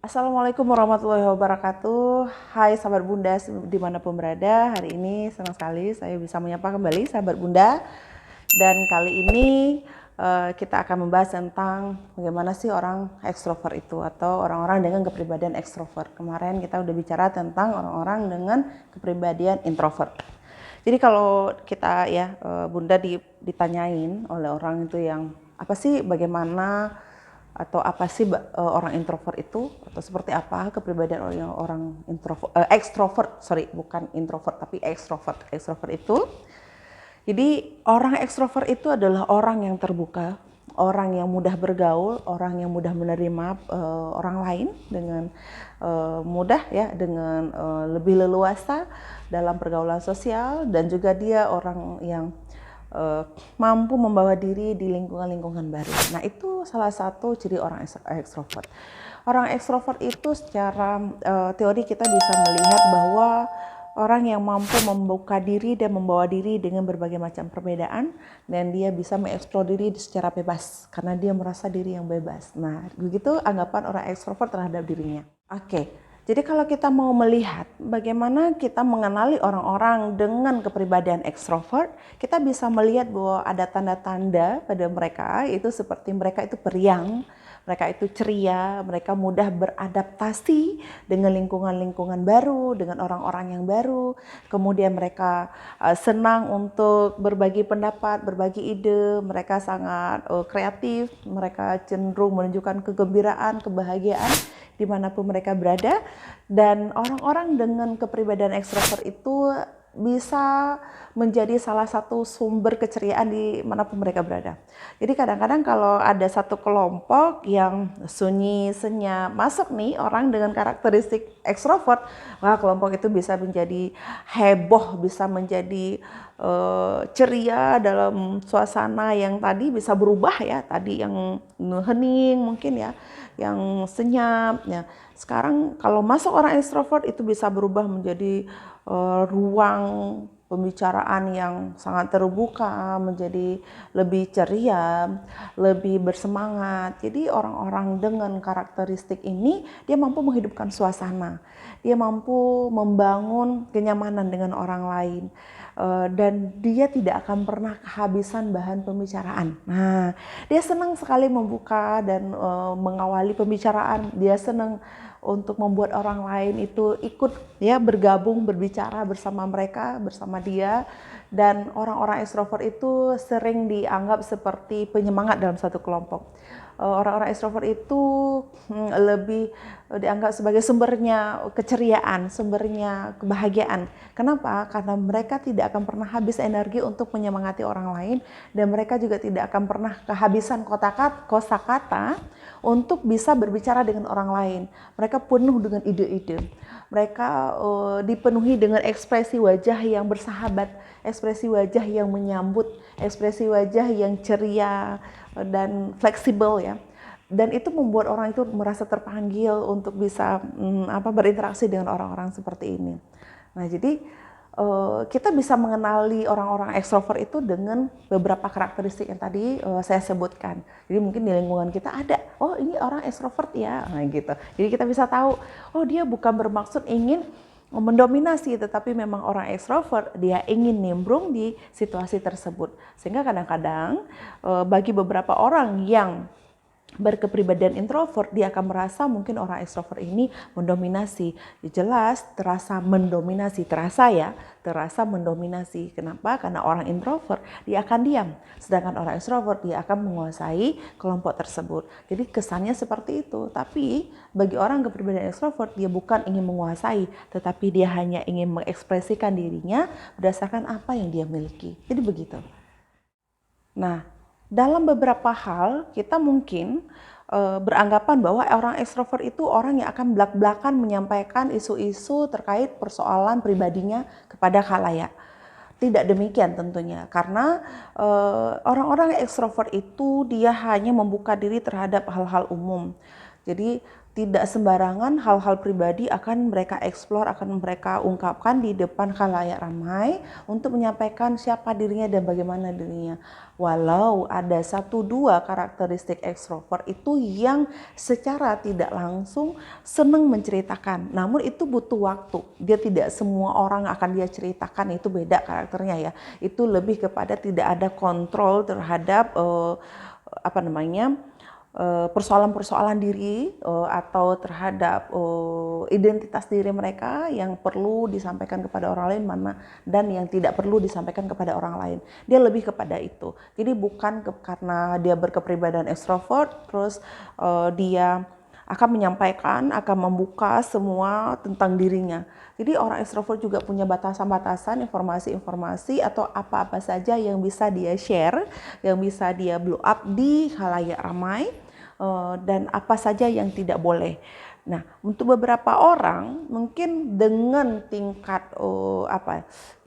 Assalamualaikum warahmatullahi wabarakatuh. Hai sahabat Bunda dimanapun berada. Hari ini senang sekali saya bisa menyapa kembali sahabat Bunda. Dan kali ini kita akan membahas tentang bagaimana sih orang ekstrovert itu atau orang-orang dengan kepribadian ekstrovert. Kemarin kita udah bicara tentang orang-orang dengan kepribadian introvert. Jadi kalau kita Bunda ditanyain oleh orang itu yang apa sih, bagaimana atau apa sih orang introvert itu, atau seperti apa kepribadian orang introvert, ekstrovert, sorry, bukan introvert tapi ekstrovert itu. Jadi orang ekstrovert itu adalah orang yang terbuka, orang yang mudah bergaul, orang yang mudah menerima orang lain dengan mudah ya, dengan lebih leluasa dalam pergaulan sosial, dan juga dia orang yang mampu membawa diri di lingkungan-lingkungan baru. Nah, itu salah satu ciri orang ekstrovert. Orang ekstrovert itu secara teori kita bisa melihat bahwa orang yang mampu membuka diri dan membawa diri dengan berbagai macam perbedaan, dan dia bisa mengeksplor diri secara bebas karena dia merasa diri yang bebas. Nah, begitu anggapan orang ekstrovert terhadap dirinya. Oke. Jadi kalau kita mau melihat bagaimana kita mengenali orang-orang dengan kepribadian ekstrovert, kita bisa melihat bahwa ada tanda-tanda pada mereka, itu seperti mereka itu periang, mereka itu ceria, mereka mudah beradaptasi dengan lingkungan-lingkungan baru, dengan orang-orang yang baru. Kemudian mereka senang untuk berbagi pendapat, berbagi ide, mereka sangat kreatif, mereka cenderung menunjukkan kegembiraan, kebahagiaan dimanapun mereka berada. Dan orang-orang dengan kepribadian ekstrovert itu bisa menjadi salah satu sumber keceriaan di manapun mereka berada. Jadi kadang-kadang kalau ada satu kelompok yang sunyi, senyap, masuk nih orang dengan karakteristik ekstrovert, wah, kelompok itu bisa menjadi heboh, bisa menjadi ceria dalam suasana yang tadi bisa berubah ya, tadi yang hening mungkin ya, yang senyap ya. Sekarang kalau masuk orang ekstrovert itu bisa berubah menjadi ruang pembicaraan yang sangat terbuka, menjadi lebih ceria, lebih bersemangat. Jadi orang-orang dengan karakteristik ini dia mampu menghidupkan suasana, dia mampu membangun kenyamanan dengan orang lain, dan dia tidak akan pernah kehabisan bahan pembicaraan. Nah, dia senang sekali membuka dan mengawali pembicaraan. Dia senang untuk membuat orang lain itu ikut ya, bergabung, berbicara bersama mereka, bersama dia. Dan orang-orang ekstrovert itu sering dianggap seperti penyemangat dalam satu kelompok. Orang-orang ekstrovert itu lebih dianggap sebagai sumbernya keceriaan, sumbernya kebahagiaan. Kenapa? Karena mereka tidak akan pernah habis energi untuk menyemangati orang lain, dan mereka juga tidak akan pernah kehabisan kosakata untuk bisa berbicara dengan orang lain. Mereka penuh dengan ide-ide. Mereka dipenuhi dengan ekspresi wajah yang bersahabat, ekspresi wajah yang menyambut, ekspresi wajah yang ceria dan fleksibel ya. Dan itu membuat orang itu merasa terpanggil untuk bisa berinteraksi dengan orang-orang seperti ini. Nah, jadi kita bisa mengenali orang-orang ekstrovert itu dengan beberapa karakteristik yang tadi saya sebutkan. Jadi mungkin di lingkungan kita ada, oh ini orang ekstrovert ya, nah gitu. Jadi kita bisa tahu, oh dia bukan bermaksud ingin mendominasi, tetapi memang orang ekstrovert dia ingin nimbrung di situasi tersebut. Sehingga kadang-kadang bagi beberapa orang yang berkepribadian introvert, dia akan merasa mungkin orang ekstrovert ini mendominasi. Jelas terasa mendominasi, terasa mendominasi. Kenapa? Karena orang introvert dia akan diam, sedangkan orang ekstrovert dia akan menguasai kelompok tersebut. Jadi kesannya seperti itu. Tapi bagi orang kepribadian ekstrovert, dia bukan ingin menguasai, tetapi dia hanya ingin mengekspresikan dirinya berdasarkan apa yang dia miliki. Jadi begitu. Nah, dalam beberapa hal kita mungkin beranggapan bahwa orang ekstrovert itu orang yang akan belak-belakan menyampaikan isu-isu terkait persoalan pribadinya kepada khalayak. Tidak demikian tentunya, karena orang-orang ekstrovert itu dia hanya membuka diri terhadap hal-hal umum. Jadi tidak sembarangan hal-hal pribadi akan mereka eksplor, akan mereka ungkapkan di depan khalayak ramai untuk menyampaikan siapa dirinya dan bagaimana dirinya. Walau ada 1-2 karakteristik ekstrovert itu yang secara tidak langsung senang menceritakan, namun itu butuh waktu. Dia tidak semua orang akan dia ceritakan, itu beda karakternya ya. Itu lebih kepada tidak ada kontrol terhadap persoalan-persoalan diri atau terhadap identitas diri mereka yang perlu disampaikan kepada orang lain mana dan yang tidak perlu disampaikan kepada orang lain. Dia lebih kepada itu. Jadi bukan karena dia berkepribadian ekstrovert terus dia akan menyampaikan, akan membuka semua tentang dirinya. Jadi orang ekstrovert juga punya batasan-batasan informasi-informasi atau apa-apa saja yang bisa dia share, yang bisa dia blow up di khalayak ramai, dan apa saja yang tidak boleh. Nah, untuk beberapa orang mungkin dengan tingkat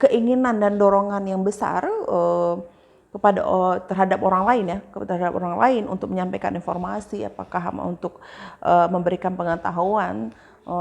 keinginan dan dorongan yang besar kepada terhadap orang lain ya, terhadap orang lain untuk menyampaikan informasi, apakah untuk memberikan pengetahuan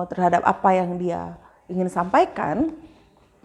terhadap apa yang dia ingin sampaikan.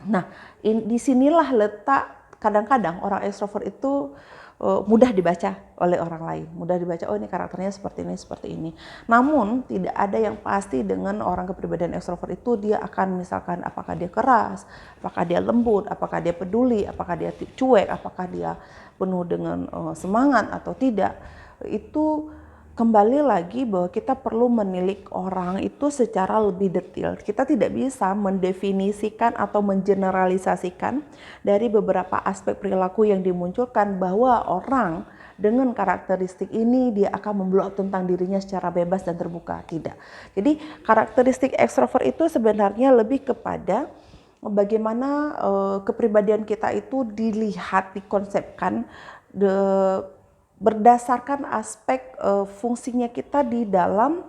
Nah, disinilah letak kadang-kadang orang ekstrovert itu mudah dibaca oleh orang lain, mudah dibaca, oh ini karakternya seperti ini, seperti ini. Namun tidak ada yang pasti dengan orang kepribadian ekstrovert itu dia akan misalkan apakah dia keras, apakah dia lembut, apakah dia peduli, apakah dia cuek, apakah dia penuh dengan semangat atau tidak. Itu kembali lagi bahwa kita perlu menilik orang itu secara lebih detail. Kita tidak bisa mendefinisikan atau mengeneralisasikan dari beberapa aspek perilaku yang dimunculkan bahwa orang dengan karakteristik ini dia akan memblok tentang dirinya secara bebas dan terbuka. Tidak. Jadi karakteristik ekstrovert itu sebenarnya lebih kepada bagaimana kepribadian kita itu dilihat, dikonsepkan berdasarkan aspek fungsinya kita di dalam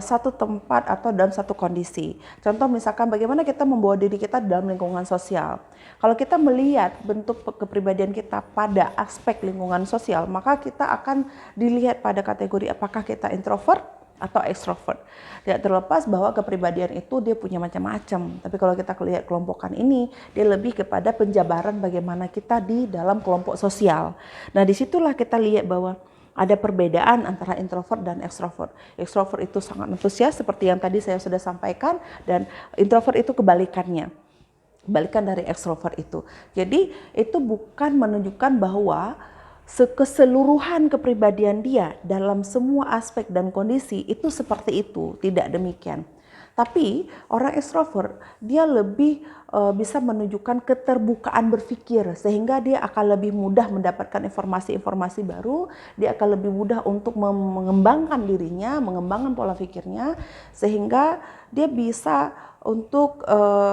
satu tempat atau dalam satu kondisi. Contoh misalkan bagaimana kita membawa diri kita dalam lingkungan sosial. Kalau kita melihat bentuk kepribadian kita pada aspek lingkungan sosial, maka kita akan dilihat pada kategori apakah kita introvert atau ekstrovert. Tidak terlepas bahwa kepribadian itu dia punya macam-macam. Tapi kalau kita lihat kelompokan ini, dia lebih kepada penjabaran bagaimana kita di dalam kelompok sosial. Nah, disitulah kita lihat bahwa ada perbedaan antara introvert dan ekstrovert. Ekstrovert itu sangat antusias seperti yang tadi saya sudah sampaikan, dan introvert itu kebalikannya. Kebalikan dari ekstrovert itu. Jadi itu bukan menunjukkan bahwa keseluruhan kepribadian dia dalam semua aspek dan kondisi itu seperti itu, tidak demikian. Tapi orang ekstrovert dia lebih bisa menunjukkan keterbukaan berpikir sehingga dia akan lebih mudah mendapatkan informasi-informasi baru, dia akan lebih mudah untuk mengembangkan dirinya, mengembangkan pola pikirnya sehingga dia bisa untuk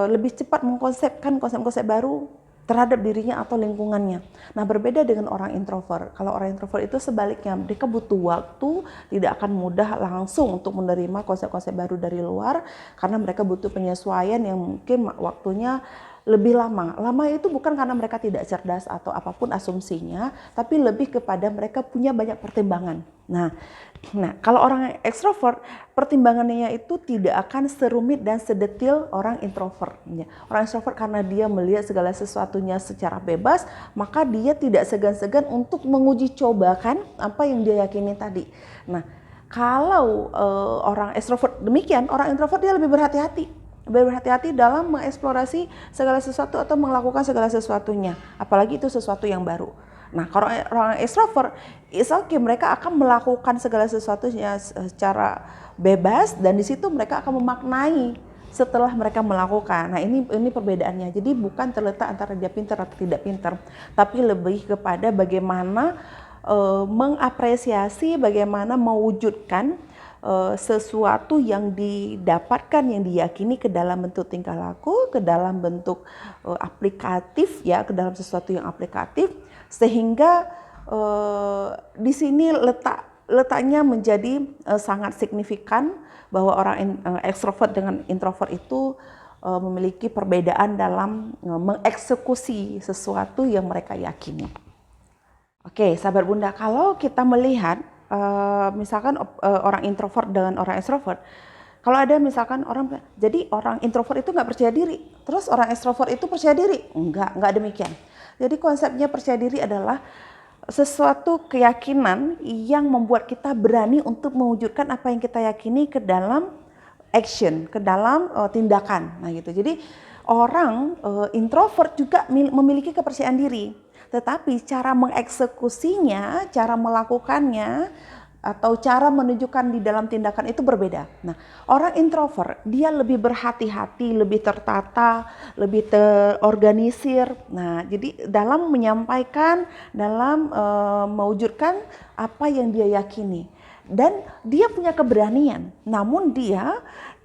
lebih cepat mengkonsepkan konsep-konsep baru terhadap dirinya atau lingkungannya. Nah, berbeda dengan orang introvert. Kalau orang introvert itu sebaliknya, mereka butuh waktu, tidak akan mudah langsung untuk menerima konsep-konsep baru dari luar, karena mereka butuh penyesuaian yang mungkin waktunya lebih lama. Lama itu bukan karena mereka tidak cerdas atau apapun asumsinya, tapi lebih kepada mereka punya banyak pertimbangan. Nah, kalau orang ekstrovert, pertimbangannya itu tidak akan serumit dan sedetil orang introvert. Orang ekstrovert karena dia melihat segala sesuatunya secara bebas, maka dia tidak segan-segan untuk menguji cobakan apa yang dia yakini tadi. Nah, kalau orang ekstrovert demikian, orang introvert dia lebih berhati-hati dalam mengeksplorasi segala sesuatu atau melakukan segala sesuatunya, apalagi itu sesuatu yang baru. Nah, kalau orang extrovert, it's okay, mereka akan melakukan segala sesuatunya secara bebas dan di situ mereka akan memaknai setelah mereka melakukan. Nah, ini perbedaannya. Jadi bukan terletak antara dia pintar atau tidak pintar, tapi lebih kepada bagaimana mengapresiasi, bagaimana mewujudkan sesuatu yang didapatkan, yang diyakini ke dalam bentuk tingkah laku, ke dalam bentuk aplikatif ya, ke dalam sesuatu yang aplikatif, sehingga di sini letaknya menjadi sangat signifikan bahwa orang ekstrovert dengan introvert itu memiliki perbedaan dalam mengeksekusi sesuatu yang mereka yakini. Oke, sahabat Bunda, kalau kita melihat misalkan orang introvert dengan orang extrovert. Kalau ada misalkan orang, jadi orang introvert itu nggak percaya diri, terus orang extrovert itu percaya diri. Enggak demikian. Jadi konsepnya percaya diri adalah sesuatu keyakinan yang membuat kita berani untuk mewujudkan apa yang kita yakini ke dalam action, ke dalam tindakan. Nah gitu. Jadi orang introvert juga memiliki kepercayaan diri, tetapi cara mengeksekusinya, cara melakukannya, atau cara menunjukkan di dalam tindakan itu berbeda. Nah, orang introvert dia lebih berhati-hati, lebih tertata, lebih terorganisir. Nah, jadi dalam menyampaikan, dalam mewujudkan apa yang dia yakini. Dan dia punya keberanian, namun dia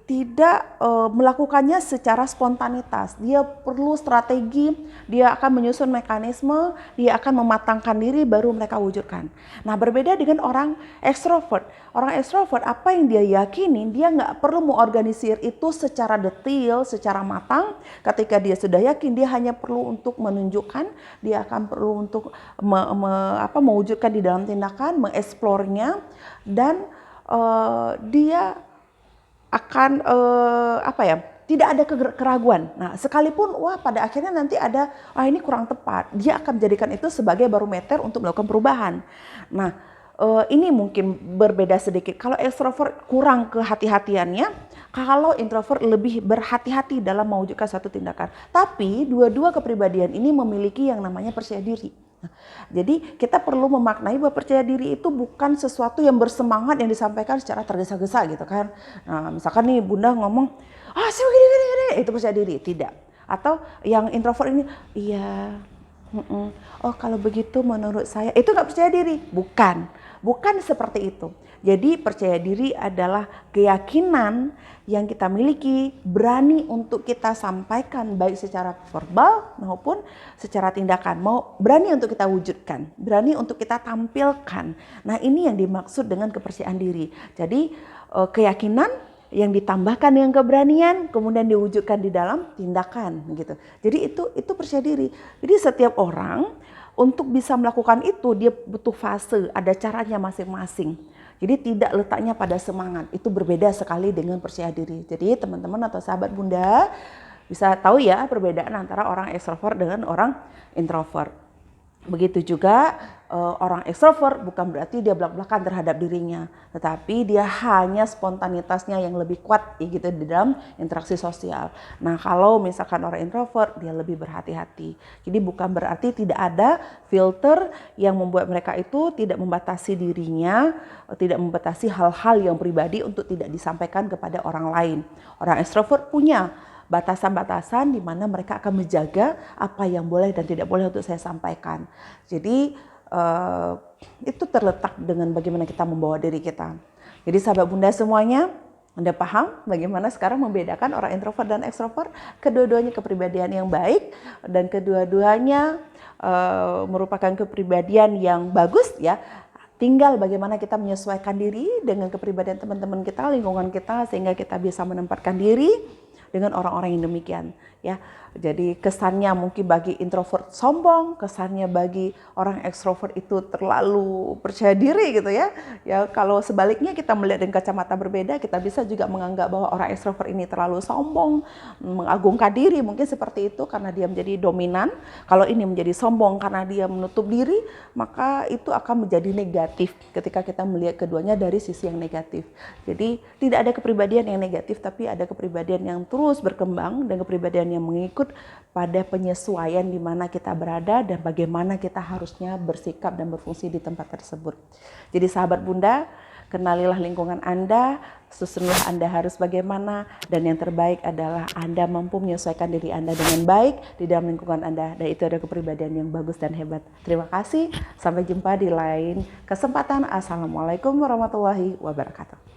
tidak melakukannya secara spontanitas. Dia perlu strategi, dia akan menyusun mekanisme, dia akan mematangkan diri baru mereka wujudkan. Nah, berbeda dengan orang ekstrovert. Orang ekstrovert apa yang dia yakini, dia nggak perlu mengorganisir itu secara detail, secara matang. Ketika dia sudah yakin, dia hanya perlu untuk menunjukkan, dia akan perlu untuk mewujudkan di dalam tindakan, mengeksplornya, dan dia akan tidak ada keraguan. Nah, sekalipun pada akhirnya nanti ada ini kurang tepat, dia akan menjadikan itu sebagai barometer untuk melakukan perubahan. Nah, ini mungkin berbeda sedikit. Kalau extrovert kurang kehati-hatiannya, kalau introvert lebih berhati-hati dalam mewujudkan satu tindakan. Tapi dua-dua kepribadian ini memiliki yang namanya percaya diri. Jadi kita perlu memaknai bahwa percaya diri itu bukan sesuatu yang bersemangat yang disampaikan secara tergesa-gesa gitu kan. Nah, misalkan nih Bunda ngomong, sih gini, itu percaya diri, tidak. Atau yang introvert ini, iya, kalau begitu menurut saya, itu nggak percaya diri. Bukan seperti itu. Jadi percaya diri adalah keyakinan yang kita miliki, berani untuk kita sampaikan baik secara verbal maupun secara tindakan, berani untuk kita wujudkan, berani untuk kita tampilkan. Nah, ini yang dimaksud dengan kepercayaan diri. Jadi keyakinan yang ditambahkan dengan keberanian, kemudian diwujudkan di dalam tindakan gitu. Jadi itu percaya diri. Jadi setiap orang untuk bisa melakukan itu dia butuh fase, ada caranya masing-masing. Jadi tidak letaknya pada semangat, itu berbeda sekali dengan percaya diri. Jadi teman-teman atau sahabat Bunda bisa tahu ya perbedaan antara orang ekstrovert dengan orang introvert. Begitu juga orang ekstrovert bukan berarti dia belak-belakan terhadap dirinya, tetapi dia hanya spontanitasnya yang lebih kuat gitu di dalam interaksi sosial. Nah, kalau misalkan orang introvert dia lebih berhati-hati. Jadi bukan berarti tidak ada filter yang membuat mereka itu tidak membatasi dirinya, tidak membatasi hal-hal yang pribadi untuk tidak disampaikan kepada orang lain. Orang ekstrovert punya batasan-batasan di mana mereka akan menjaga apa yang boleh dan tidak boleh untuk saya sampaikan. Jadi itu terletak dengan bagaimana kita membawa diri kita. Jadi sahabat Bunda semuanya, Anda paham bagaimana sekarang membedakan orang introvert dan extrovert? Kedua-duanya kepribadian yang baik dan kedua-duanya merupakan kepribadian yang bagus ya. Tinggal bagaimana kita menyesuaikan diri dengan kepribadian teman-teman kita, lingkungan kita, sehingga kita bisa menempatkan diri dengan orang-orang yang demikian ya. Jadi kesannya mungkin bagi introvert sombong, kesannya bagi orang ekstrovert itu terlalu percaya diri gitu ya. Ya kalau sebaliknya kita melihat dengan kacamata berbeda, kita bisa juga menganggap bahwa orang ekstrovert ini terlalu sombong, mengagungkan diri, mungkin seperti itu karena dia menjadi dominan. Kalau ini menjadi sombong karena dia menutup diri, maka itu akan menjadi negatif ketika kita melihat keduanya dari sisi yang negatif. Jadi tidak ada kepribadian yang negatif, tapi ada kepribadian yang terus berkembang dan kepribadian yang mengikut pada penyesuaian di mana kita berada dan bagaimana kita harusnya bersikap dan berfungsi di tempat tersebut. Jadi sahabat Bunda, kenalilah lingkungan Anda, susunlah Anda harus bagaimana, dan yang terbaik adalah Anda mampu menyesuaikan diri Anda dengan baik di dalam lingkungan Anda, dan itu ada kepribadian yang bagus dan hebat. Terima kasih, sampai jumpa di lain kesempatan. Assalamualaikum warahmatullahi wabarakatuh.